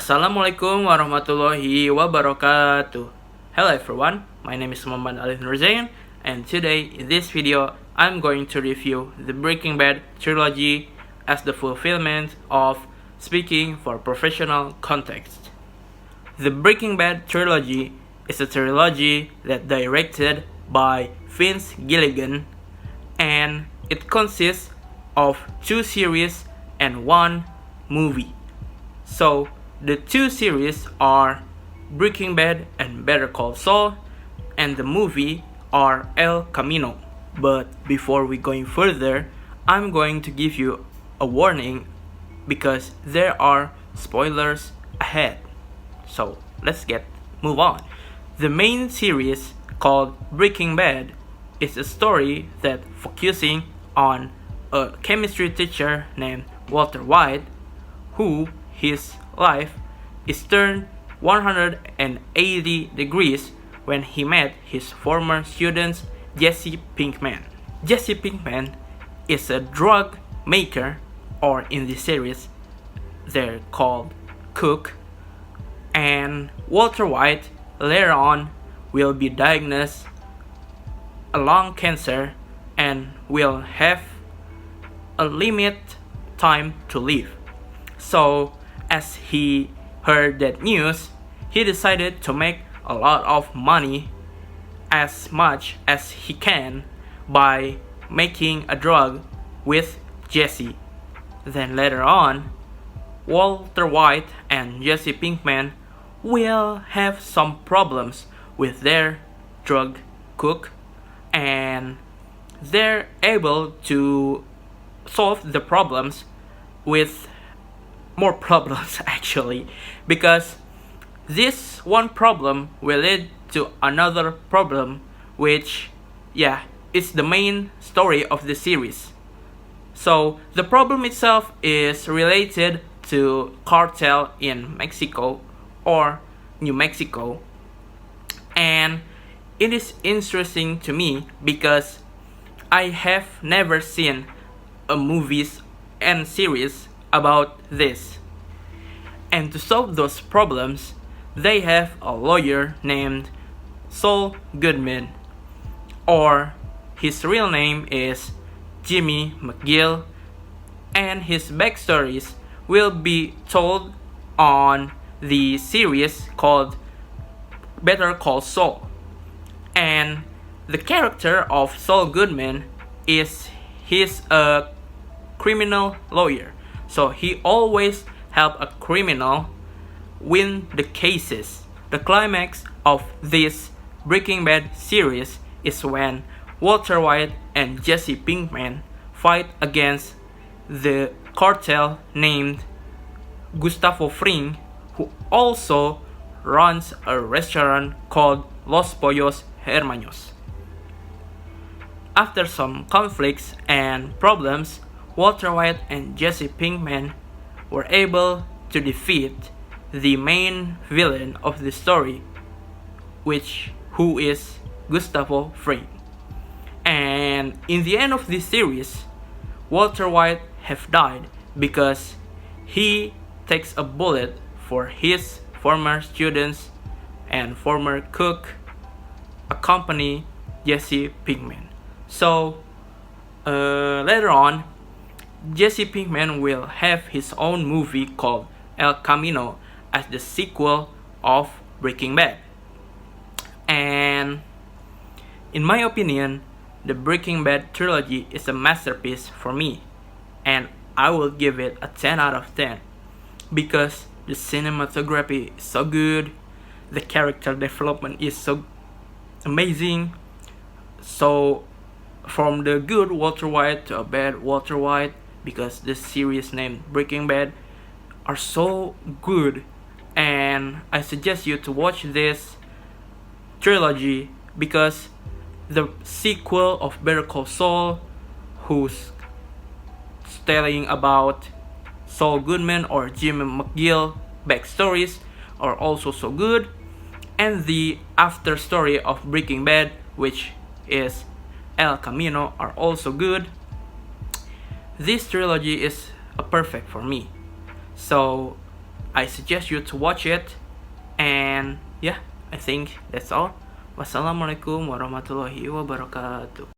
Assalamualaikum warahmatullahi wabarakatuh. Hello everyone, my name is Muhamad Alif, and today in this video I'm going to review the Breaking Bad trilogy as the fulfillment of speaking for professional context. The Breaking Bad trilogy is a trilogy that directed by Vince Gilligan, and it consists of 2 series and 1 movie. So the 2 series are Breaking Bad and Better Call Saul, and the movie are El Camino. But before we going further, I'm going to give you a warning because there are spoilers ahead. So let's move on. The main series called Breaking Bad is a story that focusing on a chemistry teacher named Walter White, who his life is turned 180 degrees when he met his former student Jesse Pinkman. Jesse Pinkman is a drug maker, or in this series they're called cook, and Walter White later on will be diagnosed a lung cancer and will have a limit time to live. So as he heard that news, he decided to make a lot of money, as much as he can, by making a drug with Jesse. Then later on, Walter White and Jesse Pinkman will have some problems with their drug cook, and they're able to solve the problems with more problems actually, because this one problem will lead to another problem, which is the main story of the series. So the problem itself is related to cartel in Mexico or New Mexico, and it is interesting to me because I have never seen a movies and series about this. And to solve those problems, they have a lawyer named Saul Goodman, or his real name is Jimmy McGill, and his backstories will be told on the series called Better Call Saul. And the character of Saul Goodman he's a criminal lawyer. So he always help a criminal win the cases. The climax of this Breaking Bad series is when Walter White and Jesse Pinkman fight against the cartel named Gustavo Fring, who also runs a restaurant called Los Pollos Hermanos. After some conflicts and problems, Walter White and Jesse Pinkman were able to defeat the main villain of the story, who is Gustavo Fring. And in the end of this series, Walter White have died because he takes a bullet for his former students and former cook, accompany Jesse Pinkman. So later on, Jesse Pinkman will have his own movie called El Camino as the sequel of Breaking Bad. And in my opinion, the Breaking Bad trilogy is a masterpiece for me, and I will give it a 10 out of 10 because the cinematography is so good, the character development is so amazing. So from the good Walter White to a bad Walter White, because the series named Breaking Bad are so good, and I suggest you to watch this trilogy because the sequel of Better Call Saul, who's telling about Saul Goodman or Jimmy McGill backstories, are also so good, and the after story of Breaking Bad, which is El Camino, are also good. This trilogy is perfect for me. So I suggest you to watch it. And yeah, I think that's all. Wassalamualaikum warahmatullahi wabarakatuh.